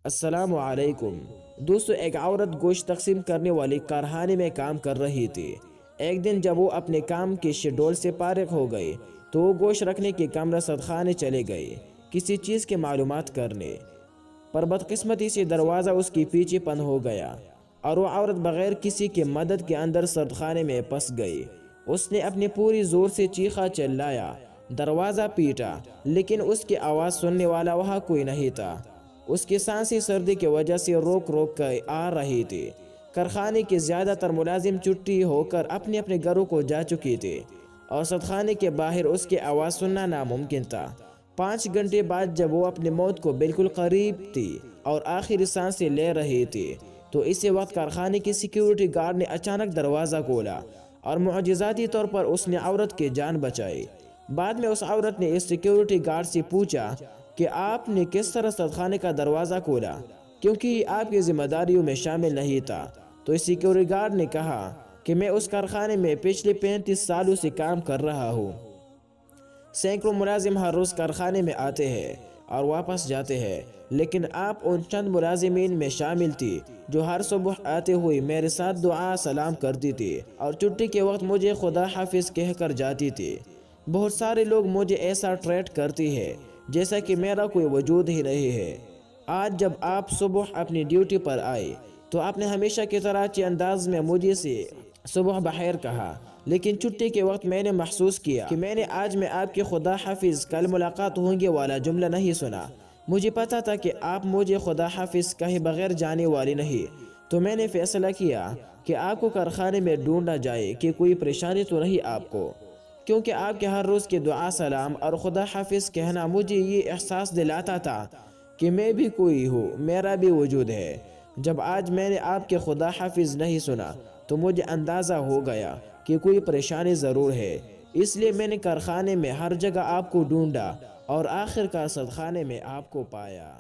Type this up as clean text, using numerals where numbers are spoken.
السلام علیکم دوستو، ایک عورت گوشت تقسیم کرنے والی کارخانے میں کام کر رہی تھی۔ ایک دن جب وہ اپنے کام کے شیڈول سے فارغ ہو گئی تو وہ گوشت رکھنے کے کمرہ خانے چلے گئی کسی چیز کی معلومات کرنے، پر بدقسمتی سے دروازہ اس کی پیچھے بند ہو گیا اور وہ عورت بغیر کسی کے مدد کے اندر خانے میں پھنس گئی۔ اس نے اپنے پوری زور سے چیخا، چلایا، دروازہ پیٹا، لیکن اس کی آواز سننے والا وہاں کوئی نہیں تھا۔ اس کی سانسیں سردی کی وجہ سے روک روک کر آ رہی تھی۔ کارخانے کے زیادہ تر ملازم چھٹی ہو کر اپنے اپنے گھروں کو جا چکے تھے اور خانے کے باہر اس کی آواز سننا ناممکن تھا۔ 5 گھنٹے بعد جب وہ اپنی موت کو بالکل قریب تھی اور آخری سانسیں لے رہی تھی تو اسی وقت کارخانے کی سیکیورٹی گارڈ نے اچانک دروازہ کھولا اور معجزاتی طور پر اس نے عورت کی جان بچائی۔ بعد میں اس عورت نے اس سیکیورٹی گارڈ سے پوچھا کہ آپ نے کس طرح خانے کا دروازہ کھولا، کیونکہ یہ آپ کی ذمہ داریوں میں شامل نہیں تھا۔ تو اس سیکیورٹی گارڈ نے کہا کہ میں اس کارخانے میں پچھلے 35 سالوں سے کام کر رہا ہوں۔ سینکڑوں ملازم ہر روز کارخانے میں آتے ہیں اور واپس جاتے ہیں، لیکن آپ ان چند ملازمین میں شامل تھی جو ہر صبح آتے ہوئے میرے ساتھ دعا سلام کرتی تھی اور چھٹی کے وقت مجھے خدا حافظ کہہ کر جاتی تھی۔ بہت سارے لوگ مجھے ایسا ٹریٹ کرتی ہے جیسا کہ میرا کوئی وجود ہی نہیں ہے۔ آج جب آپ صبح اپنی ڈیوٹی پر آئے تو آپ نے ہمیشہ کی طرح اچھے انداز میں مجھے سے صبح بخیر کہا، لیکن چھٹی کے وقت میں نے محسوس کیا کہ میں نے آج میں آپ کی خدا حافظ کل ملاقات ہوں گے والا جملہ نہیں سنا۔ مجھے پتا تھا کہ آپ مجھے خدا حافظ کہے بغیر جانے والی نہیں، تو میں نے فیصلہ کیا کہ آپ کو کارخانے میں ڈھونڈا جائے کہ کوئی پریشانی تو نہیں آپ کو، کیونکہ آپ کے ہر روز کے دعا سلام اور خدا حافظ کہنا مجھے یہ احساس دلاتا تھا کہ میں بھی کوئی ہوں، میرا بھی وجود ہے۔ جب آج میں نے آپ کے خدا حافظ نہیں سنا تو مجھے اندازہ ہو گیا کہ کوئی پریشانی ضرور ہے، اس لیے میں نے کارخانے میں ہر جگہ آپ کو ڈھونڈا اور آخر کار خانے میں آپ کو پایا۔